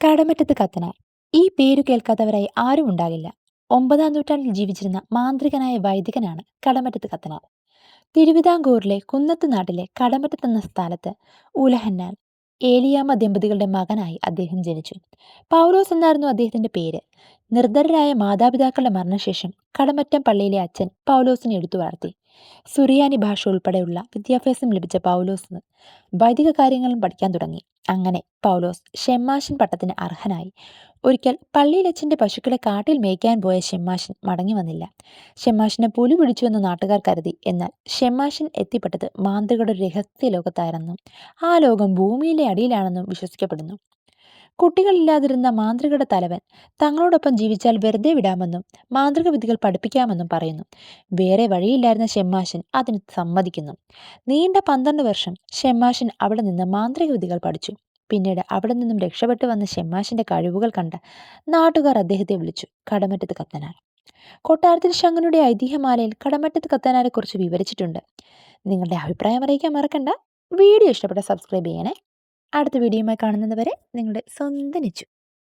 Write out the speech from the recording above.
കടമറ്റത്ത് കത്തനാർ. ഈ പേരു കേൾക്കാത്തവരായി ആരും ഉണ്ടാകില്ല. 9-ാം നൂറ്റാണ്ടിൽ ജീവിച്ചിരുന്ന മാന്ത്രികനായ വൈദികനാണ് കടമറ്റത്ത് കത്തനാർ. തിരുവിതാംകൂറിലെ കുന്നത്ത് നാട്ടിലെ കടമറ്റത്ത് എന്ന സ്ഥലത്ത് ഉലഹന്നാൻ ഏലിയാമ്മ ദമ്പതികളുടെ മകനായി അദ്ദേഹം ജനിച്ചു. പൗലോസ് എന്നായിരുന്നു അദ്ദേഹത്തിന്റെ പേര്. നിർധരരായ മാതാപിതാക്കളുടെ മരണശേഷം കടമറ്റം പള്ളിയിലെ അച്ഛൻ പൗലോസിനെ എടുത്തു വളർത്തി. സുറിയാനി ഭാഷ ഉൾപ്പെടെയുള്ള വിദ്യാഭ്യാസം ലഭിച്ച പൗലോസ് വൈദിക കാര്യങ്ങളും പഠിക്കാൻ തുടങ്ങി. അങ്ങനെ പൗലോസ് ഷെമ്മാശൻ പട്ടത്തിന് അർഹനായി. ഒരിക്കൽ പള്ളിയിലച്ഛൻ്റെ പശുക്കളെ കാട്ടിൽ മേയ്ക്കാൻ പോയ ഷെമ്മാശൻ മടങ്ങി വന്നില്ല. ഷെമ്മാശനെ പുലി പിടിച്ചുവെന്ന് നാട്ടുകാർ കരുതി. എന്നാൽ ഷെമ്മാശൻ എത്തിപ്പെട്ടത് മാന്ത്രികരുടെ ഒരു രഹസ്യ ലോകത്തായിരുന്നും ആ ലോകം ഭൂമിയിലെ അടിയിലാണെന്നും വിശ്വസിക്കപ്പെടുന്നു. കുട്ടികളില്ലാതിരുന്ന മാന്ത്രികരുടെ തലവൻ തങ്ങളോടൊപ്പം ജീവിച്ചാൽ വെറുതെ വിടാമെന്നും മാന്ത്രിക വിദ്യകൾ പഠിപ്പിക്കാമെന്നും പറയുന്നു. വേറെ വഴിയില്ലായിരുന്ന ഷെമ്മാശൻ അതിന് സമ്മതിക്കുന്നു. നീണ്ട 12 വർഷം ഷെമ്മാശൻ അവിടെ നിന്ന് മാന്ത്രിക വിദ്യകൾ പഠിച്ചു. പിന്നീട് അവിടെ നിന്നും രക്ഷപ്പെട്ടു വന്ന ഷെമ്മാശന്റെ കഴിവുകൾ കണ്ട നാട്ടുകാർ അദ്ദേഹത്തെ വിളിച്ചു കടമറ്റത്ത് കത്തനാർ. കൊട്ടാരത്തിൽ ശങ്കനുടെ ഐതിഹ്യമാലയിൽ കടമറ്റത്ത് കത്തനാരെ കുറിച്ച് വിവരിച്ചിട്ടുണ്ട്. നിങ്ങളുടെ അഭിപ്രായം അറിയിക്കാൻ മറക്കണ്ട. വീഡിയോ ഇഷ്ടപ്പെട്ട സബ്സ്ക്രൈബ് ചെയ്യണേ. അടുത്ത വീഡിയോയുമായി കാണുന്നത് വരെ നിങ്ങളുടെ സ്വന്തം നിച്ചു.